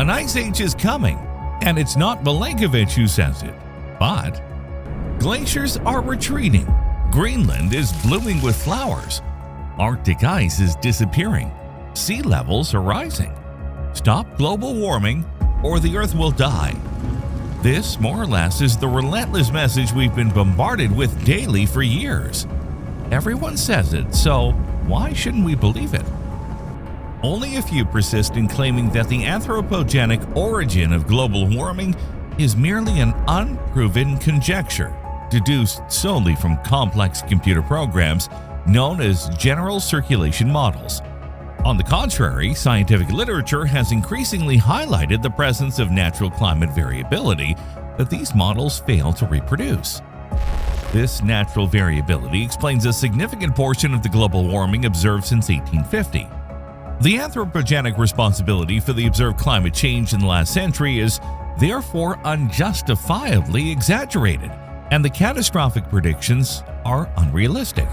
An ice age is coming, and it's not Milankovitch who says it, but glaciers are retreating. Greenland is blooming with flowers. Arctic ice is disappearing. Sea levels are rising. Stop global warming, or the Earth will die. This, more or less, is the relentless message we've been bombarded with daily for years. Everyone says it, so why shouldn't we believe it? Only a few persist in claiming that the anthropogenic origin of global warming is merely an unproven conjecture, deduced solely from complex computer programs known as general circulation models. On the contrary, scientific literature has increasingly highlighted the presence of natural climate variability that these models fail to reproduce. This natural variability explains a significant portion of the global warming observed since 1850. The anthropogenic responsibility for the observed climate change in the last century is therefore unjustifiably exaggerated, and the catastrophic predictions are unrealistic.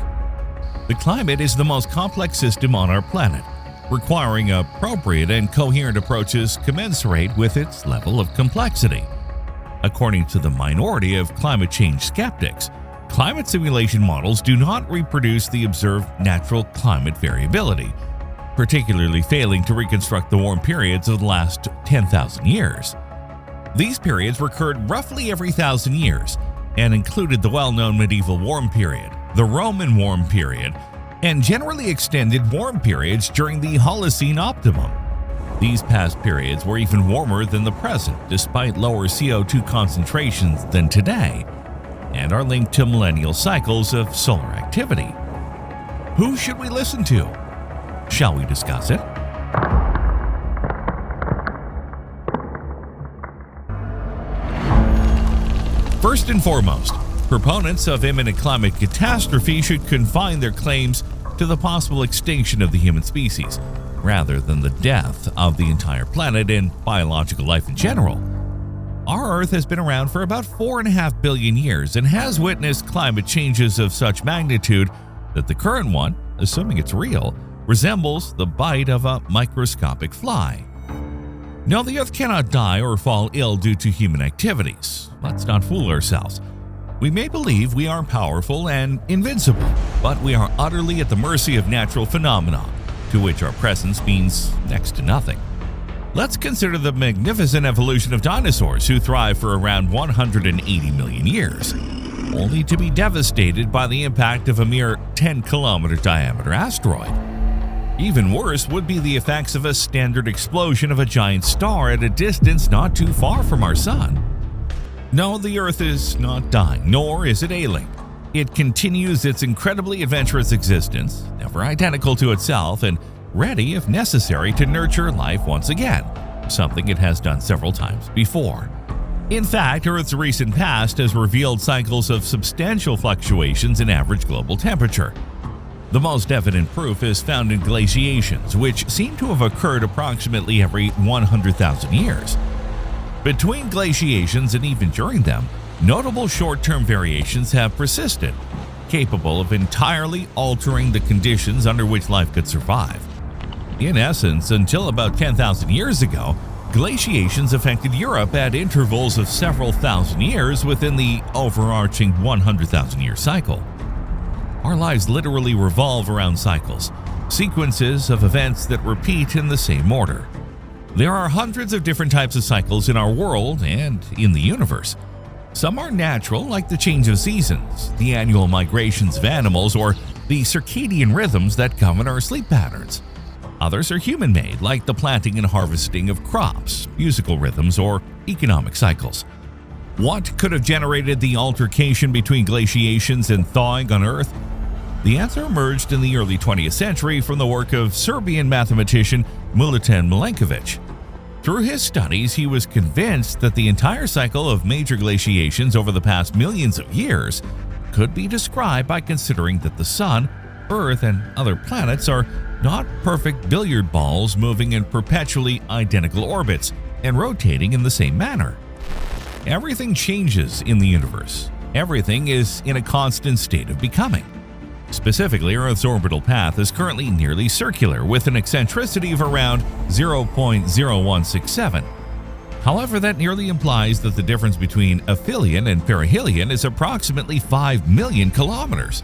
The climate is the most complex system on our planet, requiring appropriate and coherent approaches commensurate with its level of complexity. According to the minority of climate change skeptics, climate simulation models do not reproduce the observed natural climate variability, particularly failing to reconstruct the warm periods of the last 10,000 years. These periods recurred roughly every 1,000 years and included the well-known medieval warm period, the Roman warm period, and generally extended warm periods during the Holocene optimum. These past periods were even warmer than the present, despite lower CO2 concentrations than today, and are linked to millennial cycles of solar activity. Who should we listen to? Shall we discuss it? First and foremost, proponents of imminent climate catastrophe should confine their claims to the possible extinction of the human species, rather than the death of the entire planet and biological life in general. Our Earth has been around for about 4.5 billion years and has witnessed climate changes of such magnitude that the current one, assuming it's real, resembles the bite of a microscopic fly. No, the Earth cannot die or fall ill due to human activities. Let's not fool ourselves. We may believe we are powerful and invincible, but we are utterly at the mercy of natural phenomena, to which our presence means next to nothing. Let's consider the magnificent evolution of dinosaurs who thrived for around 180 million years, only to be devastated by the impact of a mere 10-kilometer diameter asteroid. Even worse would be the effects of a standard explosion of a giant star at a distance not too far from our Sun. No, the Earth is not dying, nor is it ailing. It continues its incredibly adventurous existence, never identical to itself, and ready, if necessary, to nurture life once again, something it has done several times before. In fact, Earth's recent past has revealed cycles of substantial fluctuations in average global temperature. The most evident proof is found in glaciations, which seem to have occurred approximately every 100,000 years. Between glaciations and even during them, notable short-term variations have persisted, capable of entirely altering the conditions under which life could survive. In essence, until about 10,000 years ago, glaciations affected Europe at intervals of several thousand years within the overarching 100,000-year cycle. Our lives literally revolve around cycles, sequences of events that repeat in the same order. There are hundreds of different types of cycles in our world and in the universe. Some are natural, like the change of seasons, the annual migrations of animals, or the circadian rhythms that govern our sleep patterns. Others are human-made, like the planting and harvesting of crops, musical rhythms, or economic cycles. What could have generated the altercation between glaciations and thawing on Earth? The answer emerged in the early 20th century from the work of Serbian mathematician Milankovitch. Through his studies, he was convinced that the entire cycle of major glaciations over the past millions of years could be described by considering that the Sun, Earth, and other planets are not perfect billiard balls moving in perpetually identical orbits and rotating in the same manner. Everything changes in the universe. Everything is in a constant state of becoming. Specifically, Earth's orbital path is currently nearly circular with an eccentricity of around 0.0167, However, that nearly implies that the difference between aphelion and perihelion is approximately 5 million kilometers.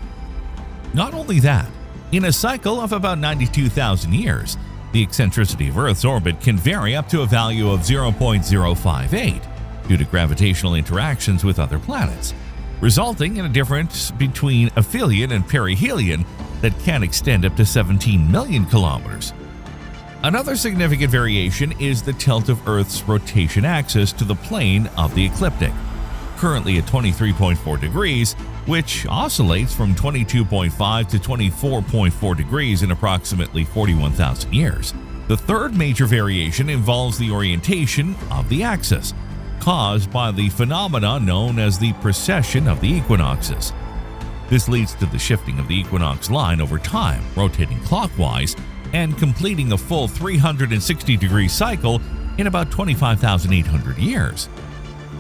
Not only that, in a cycle of about 92,000 years, the eccentricity of Earth's orbit can vary up to a value of 0.058 due to gravitational interactions with other planets, resulting in a difference between aphelion and perihelion that can extend up to 17 million kilometers. Another significant variation is the tilt of Earth's rotation axis to the plane of the ecliptic, currently at 23.4 degrees, which oscillates from 22.5 to 24.4 degrees in approximately 41,000 years. The third major variation involves the orientation of the axis, caused by the phenomenon known as the precession of the equinoxes. This leads to the shifting of the equinox line over time, rotating clockwise and completing a full 360-degree cycle in about 25,800 years.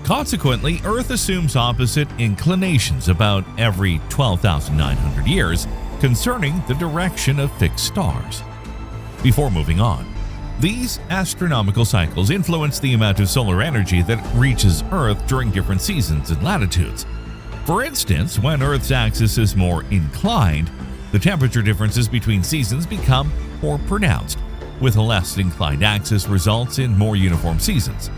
Consequently, Earth assumes opposite inclinations about every 12,900 years concerning the direction of fixed stars. Before moving on, these astronomical cycles influence the amount of solar energy that reaches Earth during different seasons and latitudes. For instance, when Earth's axis is more inclined, the temperature differences between seasons become more pronounced, with a less inclined axis results in more uniform seasons.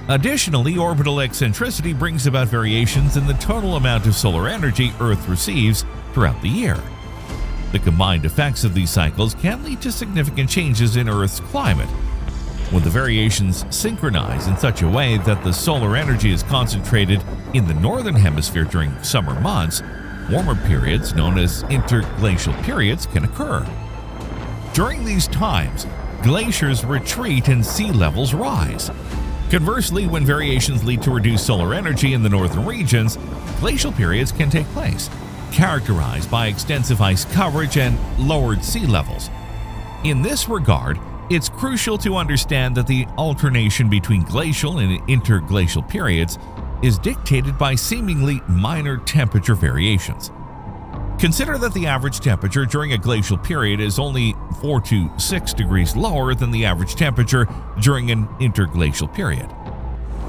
Additionally, orbital eccentricity brings about variations in the total amount of solar energy Earth receives throughout the year. The combined effects of these cycles can lead to significant changes in Earth's climate. When the variations synchronize in such a way that the solar energy is concentrated in the northern hemisphere during summer months, warmer periods, known as interglacial periods, can occur. During these times, glaciers retreat and sea levels rise. Conversely, when variations lead to reduced solar energy in the northern regions, glacial periods can take place, characterized by extensive ice coverage and lowered sea levels. In this regard, it's crucial to understand that the alternation between glacial and interglacial periods is dictated by seemingly minor temperature variations. Consider that the average temperature during a glacial period is only 4 to 6 degrees lower than the average temperature during an interglacial period.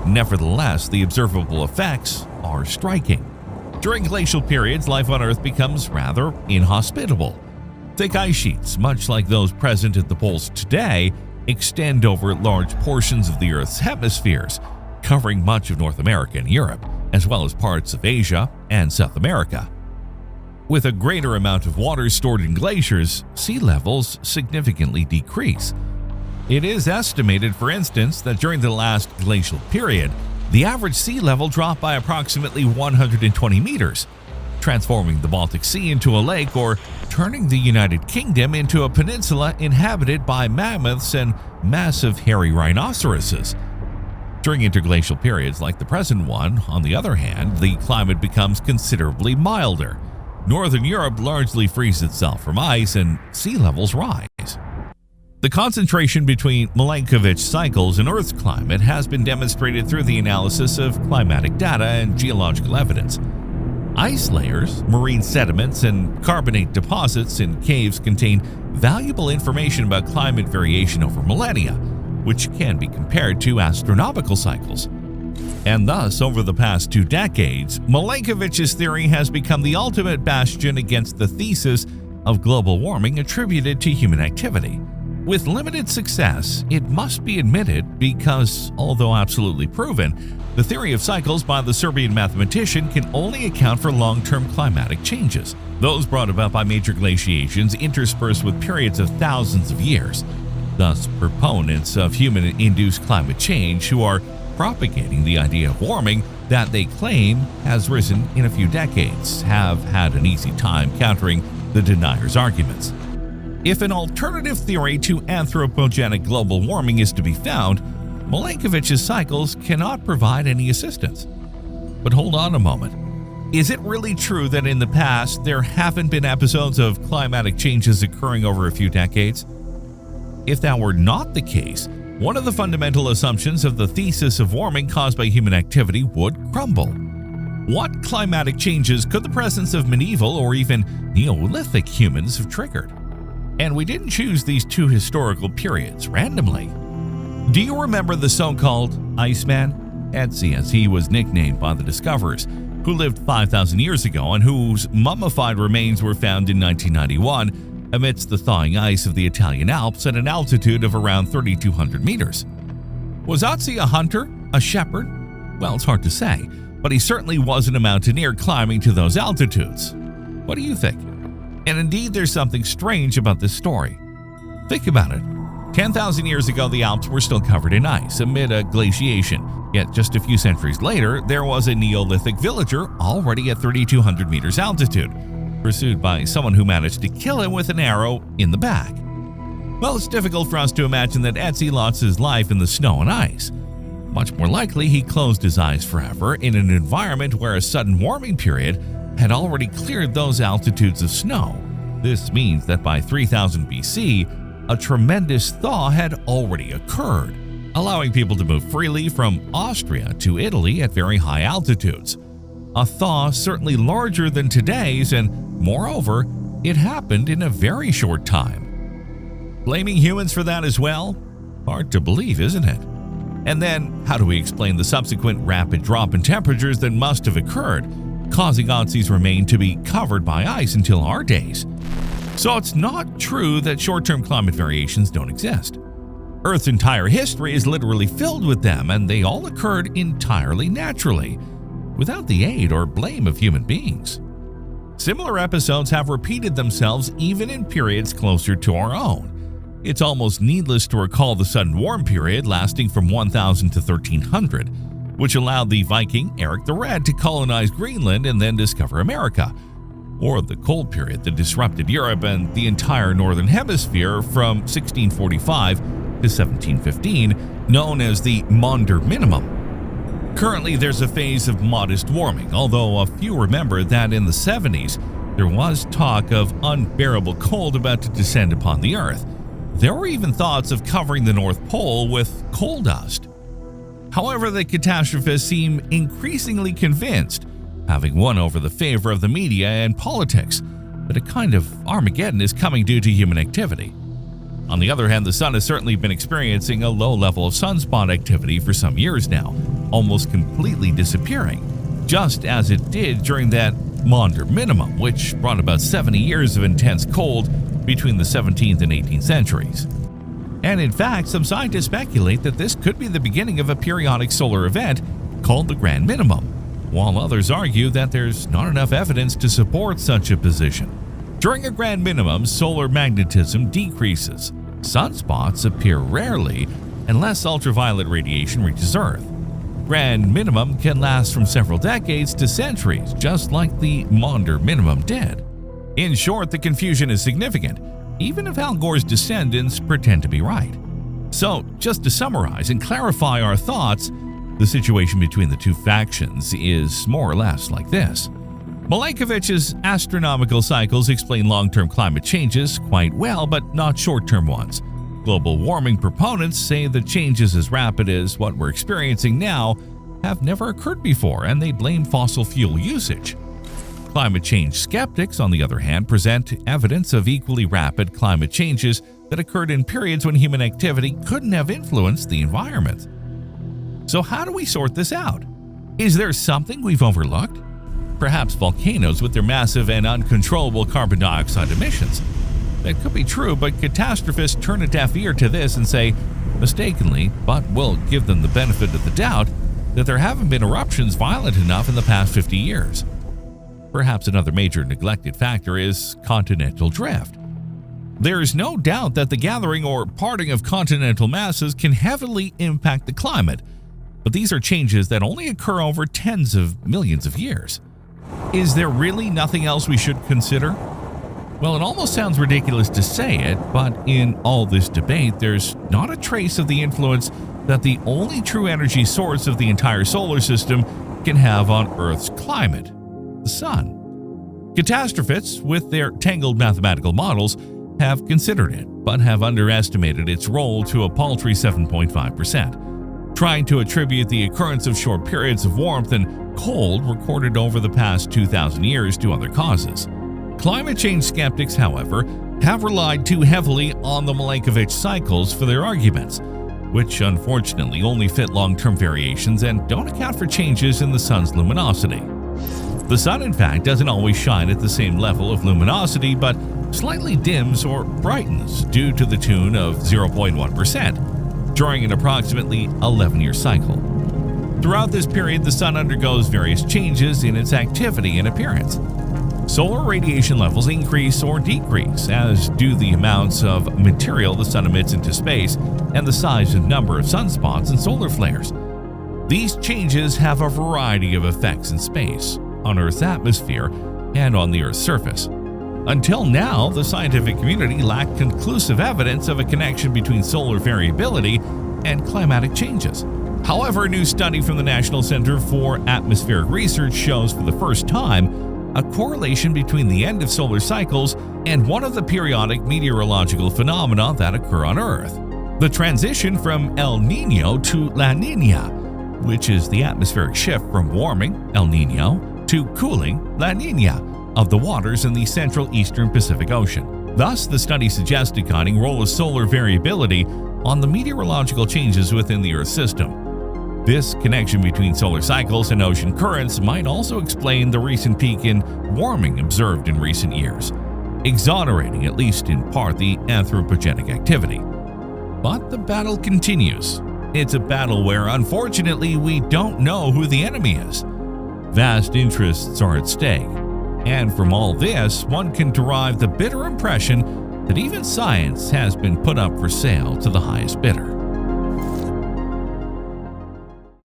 Nevertheless, the observable effects are striking. During glacial periods, life on Earth becomes rather inhospitable. Thick ice sheets, much like those present at the poles today, extend over large portions of the Earth's hemispheres, covering much of North America and Europe, as well as parts of Asia and South America. With a greater amount of water stored in glaciers, sea levels significantly decrease. It is estimated, for instance, that during the last glacial period, the average sea level dropped by approximately 120 meters, transforming the Baltic Sea into a lake or turning the United Kingdom into a peninsula inhabited by mammoths and massive hairy rhinoceroses. During interglacial periods like the present one, on the other hand, the climate becomes considerably milder. Northern Europe largely frees itself from ice and sea levels rise. The concentration between Milankovitch cycles in Earth's climate has been demonstrated through the analysis of climatic data and geological evidence. Ice layers, marine sediments, and carbonate deposits in caves contain valuable information about climate variation over millennia, which can be compared to astronomical cycles. And thus, over the past 2 decades, Milankovitch's theory has become the ultimate bastion against the thesis of global warming attributed to human activity. With limited success, it must be admitted, because, although absolutely proven, the theory of cycles by the Serbian mathematician can only account for long-term climatic changes, those brought about by major glaciations interspersed with periods of thousands of years. Thus, proponents of human-induced climate change who are propagating the idea of warming that they claim has risen in a few decades have had an easy time countering the deniers' arguments. If an alternative theory to anthropogenic global warming is to be found, Milankovitch's cycles cannot provide any assistance. But hold on a moment. Is it really true that in the past there haven't been episodes of climatic changes occurring over a few decades? If that were not the case, one of the fundamental assumptions of the thesis of warming caused by human activity would crumble. What climatic changes could the presence of medieval or even Neolithic humans have triggered? And we didn't choose these 2 historical periods randomly. Do you remember the so-called Iceman? Ötzi, as he was nicknamed by the discoverers, who lived 5,000 years ago and whose mummified remains were found in 1991 amidst the thawing ice of the Italian Alps at an altitude of around 3,200 meters. Was Ötzi a hunter? A shepherd? Well, it's hard to say, but he certainly wasn't a mountaineer climbing to those altitudes. What do you think? And indeed, there's something strange about this story. Think about it. 10,000 years ago, the Alps were still covered in ice amid a glaciation. Yet just a few centuries later, there was a Neolithic villager already at 3,200 meters altitude, pursued by someone who managed to kill him with an arrow in the back. Well, it's difficult for us to imagine that Ötzi lost his life in the snow and ice. Much more likely, he closed his eyes forever in an environment where a sudden warming period had already cleared those altitudes of snow. This means that by 3000 BC, a tremendous thaw had already occurred, allowing people to move freely from Austria to Italy at very high altitudes. A thaw certainly larger than today's, and moreover, it happened in a very short time. Blaming humans for that as well? Hard to believe, isn't it? And then, how do we explain the subsequent rapid drop in temperatures that must have occurred, causing Ötzi's remains to be covered by ice until our days? So it's not true that short-term climate variations don't exist. Earth's entire history is literally filled with them, and they all occurred entirely naturally, without the aid or blame of human beings. Similar episodes have repeated themselves even in periods closer to our own. It's almost needless to recall the sudden warm period lasting from 1000 to 1300, which allowed the Viking Eric the Red to colonize Greenland and then discover America, or the cold period that disrupted Europe and the entire northern hemisphere from 1645 to 1715, known as the Maunder Minimum. Currently, there's a phase of modest warming, although a few remember that in the 70s, there was talk of unbearable cold about to descend upon the Earth. There were even thoughts of covering the North Pole with coal dust. However, the catastrophists seem increasingly convinced, having won over the favor of the media and politics, that a kind of Armageddon is coming due to human activity. On the other hand, the sun has certainly been experiencing a low level of sunspot activity for some years now, almost completely disappearing, just as it did during that Maunder Minimum, which brought about 70 years of intense cold between the 17th and 18th centuries. And in fact, some scientists speculate that this could be the beginning of a periodic solar event called the Grand Minimum, while others argue that there's not enough evidence to support such a position. During a Grand Minimum, solar magnetism decreases, sunspots appear rarely, and less ultraviolet radiation reaches Earth. Grand Minimum can last from several decades to centuries, just like the Maunder Minimum did. In short, the confusion is significant, even if Al Gore's descendants pretend to be right. So, just to summarize and clarify our thoughts, the situation between the two factions is more or less like this. Milankovitch's astronomical cycles explain long-term climate changes quite well, but not short-term ones. Global warming proponents say the changes as rapid as what we're experiencing now have never occurred before, and they blame fossil fuel usage. Climate change skeptics, on the other hand, present evidence of equally rapid climate changes that occurred in periods when human activity couldn't have influenced the environment. So how do we sort this out? Is there something we've overlooked? Perhaps volcanoes with their massive and uncontrollable carbon dioxide emissions. That could be true, but catastrophists turn a deaf ear to this and say, mistakenly, but we'll give them the benefit of the doubt, that there haven't been eruptions violent enough in the past 50 years. Perhaps another major neglected factor is continental drift. There is no doubt that the gathering or parting of continental masses can heavily impact the climate, but these are changes that only occur over tens of millions of years. Is there really nothing else we should consider? Well, it almost sounds ridiculous to say it, but in all this debate, there's not a trace of the influence that the only true energy source of the entire solar system can have on Earth's climate: the sun. Catastrophists, with their tangled mathematical models, have considered it, but have underestimated its role to a paltry 7.5%, trying to attribute the occurrence of short periods of warmth and cold recorded over the past 2,000 years to other causes. Climate change skeptics, however, have relied too heavily on the Milankovitch cycles for their arguments. which unfortunately only fit long-term variations and don't account for changes in the sun's luminosity. The sun, in fact, doesn't always shine at the same level of luminosity, but slightly dims or brightens due to the tune of 0.1% during an approximately 11-year cycle. Throughout this period, the sun undergoes various changes in its activity and appearance. Solar radiation levels increase or decrease, as do the amounts of material the sun emits into space and the size and number of sunspots and solar flares. These changes have a variety of effects in space, on Earth's atmosphere, and on the Earth's surface. Until now, the scientific community lacked conclusive evidence of a connection between solar variability and climatic changes. However, a new study from the National Center for Atmospheric Research shows for the first time a correlation between the end of solar cycles and one of the periodic meteorological phenomena that occur on Earth: the transition from El Niño to La Niña, which is the atmospheric shift from warming, El Niño, to cooling, La Niña, of the waters in the central eastern Pacific Ocean. Thus, the study suggests a guiding role of solar variability on the meteorological changes within the Earth system. This connection between solar cycles and ocean currents might also explain the recent peak in warming observed in recent years, exonerating at least in part the anthropogenic activity. But the battle continues. It's a battle where, unfortunately, we don't know who the enemy is. Vast interests are at stake, and from all this, one can derive the bitter impression that even science has been put up for sale to the highest bidder.